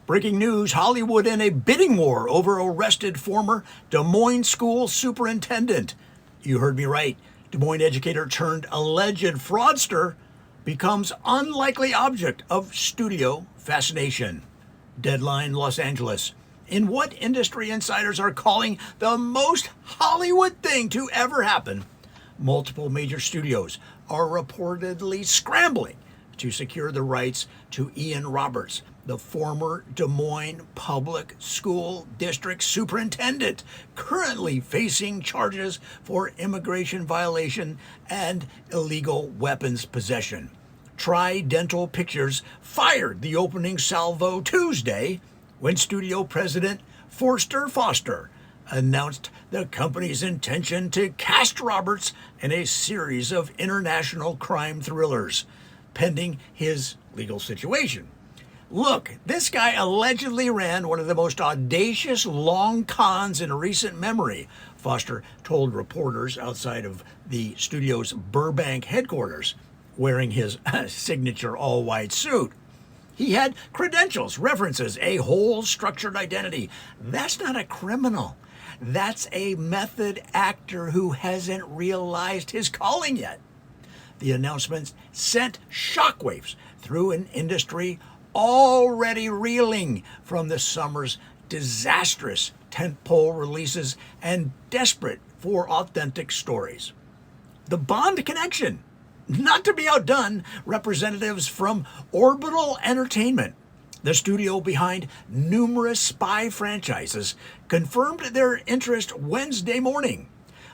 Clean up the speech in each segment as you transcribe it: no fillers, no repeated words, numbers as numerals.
Breaking news, Hollywood in a bidding war over arrested former Des Moines school superintendent. You heard me right. Des Moines educator turned alleged fraudster becomes unlikely object of studio fascination. Deadline Los Angeles. In what industry insiders are calling the most Hollywood thing to ever happen, multiple major studios are reportedly scrambling to secure the rights to Ian Roberts, the former Des Moines Public School District Superintendent, currently facing charges for immigration violation and illegal weapons possession. Tridental Pictures fired the opening salvo Tuesday when studio president Forster Foster announced the company's intention to cast Roberts in a series of international crime thrillers, pending his legal situation. Look, this guy allegedly ran one of the most audacious long cons in recent memory, Foster told reporters outside of the studio's Burbank headquarters, wearing his signature all-white suit. He had credentials, references, a whole structured identity. That's not a criminal. That's a method actor who hasn't realized his calling yet. The announcement sent shockwaves through an industry already reeling from the summer's disastrous tentpole releases and desperate for authentic stories. The Bond connection. Not to be outdone, representatives from Orbital Entertainment, the studio behind numerous spy franchises, confirmed their interest Wednesday morning.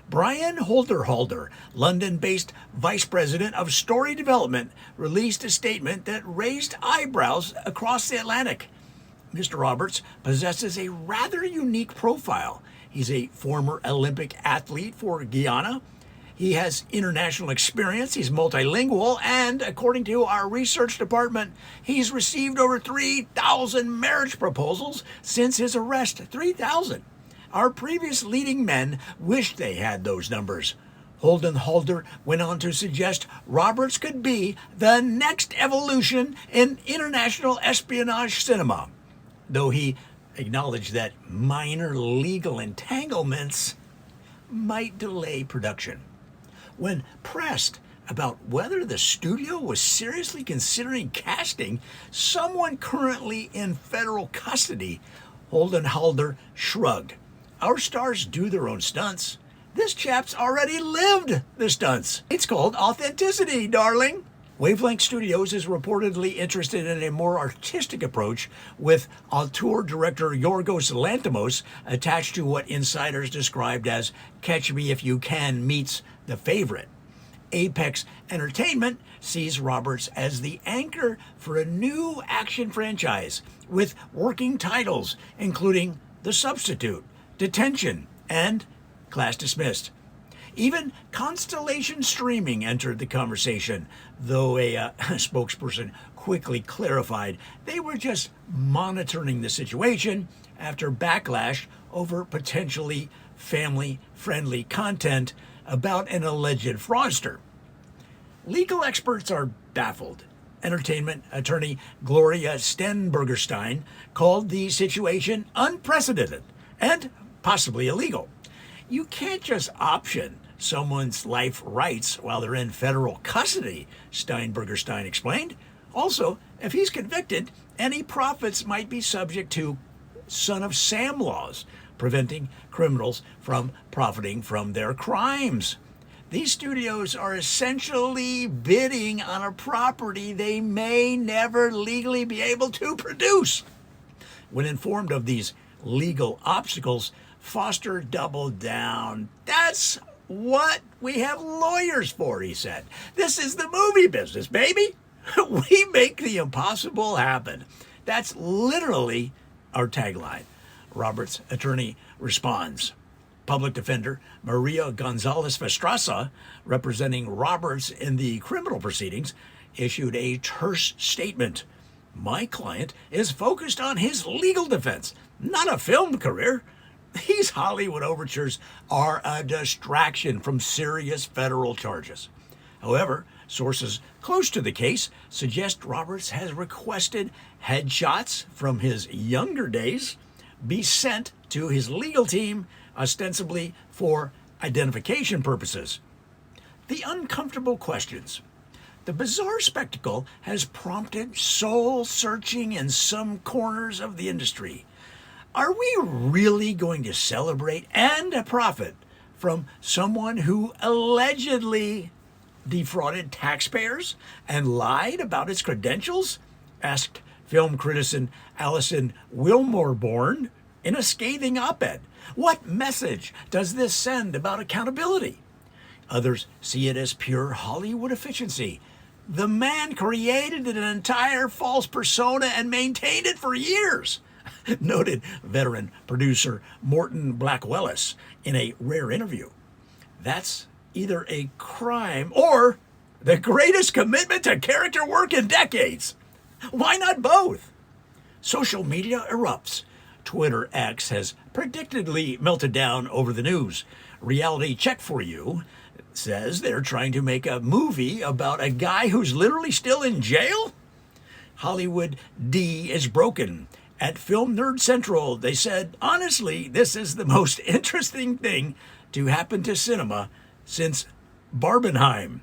Brian Holderhalder, London-based vice president of story development, released a statement that raised eyebrows across the Atlantic. Mr. Roberts possesses a rather unique profile. He's a former Olympic athlete for Guyana. He has international experience, he's multilingual, and according to our research department, he's received over 3,000 marriage proposals since his arrest. 3,000. Our previous leading men wished they had those numbers. Holdenhalder went on to suggest Roberts could be the next evolution in international espionage cinema, though he acknowledged that minor legal entanglements might delay production. When pressed about whether the studio was seriously considering casting someone currently in federal custody, Holdenhalder shrugged. Our stars do their own stunts. This chap's already lived the stunts. It's called authenticity, darling. Wavelength Studios is reportedly interested in a more artistic approach, with auteur director Yorgos Lanthimos attached to what insiders described as Catch Me If You Can meets The Favorite. Apex Entertainment sees Roberts as the anchor for a new action franchise with working titles including The Substitute, Detention, and Class Dismissed. Even Constellation Streaming entered the conversation, though a spokesperson quickly clarified they were just monitoring the situation after backlash over potentially family-friendly content about an alleged fraudster. Legal experts are baffled. Entertainment attorney Gloria Stenbergerstein called the situation unprecedented and possibly illegal. You can't just option someone's life rights while they're in federal custody, Steinbergerstein explained. Also, if he's convicted, any profits might be subject to Son of Sam laws, preventing criminals from profiting from their crimes. These studios are essentially bidding on a property they may never legally be able to produce. When informed of these legal obstacles, Foster doubled down. That's what we have lawyers for, he said. This is the movie business, baby. We make the impossible happen. That's literally our tagline. Roberts' attorney responds. Public defender Maria Gonzalez-Vestrasa, representing Roberts in the criminal proceedings, issued a terse statement. My client is focused on his legal defense, not a film career. These Hollywood overtures are a distraction from serious federal charges. However, Sources close to the case suggest Roberts has requested headshots from his younger days be sent to his legal team, ostensibly for identification purposes. The uncomfortable questions. The bizarre spectacle has prompted soul-searching in some corners of the industry. Are we really going to celebrate and profit from someone who allegedly defrauded taxpayers and lied about his credentials? Asked film critic Alison Wilmorborn in a scathing op-ed. What message does this send about accountability? Others see it as pure Hollywood efficiency. The man created an entire false persona and maintained it for years, noted veteran producer Morton Blackwellis in a rare interview. That's either a crime or the greatest commitment to character work in decades. Why not both? Social media erupts. Twitter X has predictably melted down over the news. Reality Check for You says they're trying to make a movie about a guy who's literally still in jail? Hollywood D is broken. At Film Nerd Central, they said, honestly, this is the most interesting thing to happen to cinema since Barbenheim.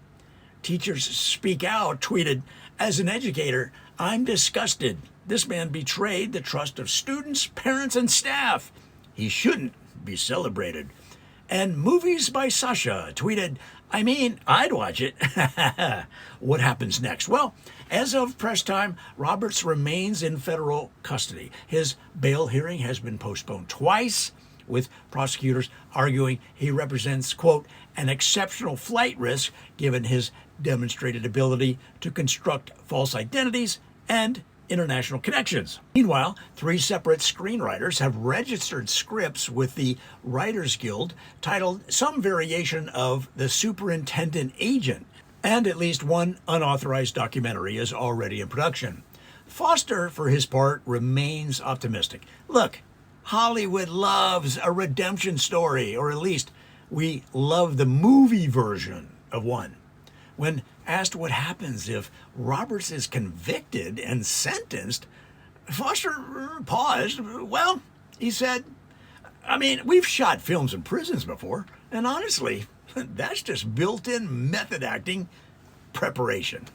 Teachers Speak Out tweeted, as an educator, I'm disgusted. This man betrayed the trust of students, parents, and staff. He shouldn't be celebrated. And Movies by Sasha tweeted, I mean, I'd watch it. What happens next? Well, as of press time, Roberts remains in federal custody. His bail hearing has been postponed twice, with prosecutors arguing he represents, quote, an exceptional flight risk given his demonstrated ability to construct false identities and international connections. Meanwhile, 3 separate screenwriters have registered scripts with the Writers Guild titled some variation of The Superintendent Agent, and at least one unauthorized documentary is already in production. Foster, for his part, remains optimistic. Look, Hollywood loves a redemption story, or at least we love the movie version of one. When asked what happens if Roberts is convicted and sentenced, Foster paused. Well, he said, I mean, we've shot films in prisons before, and honestly, that's just built-in method acting preparation.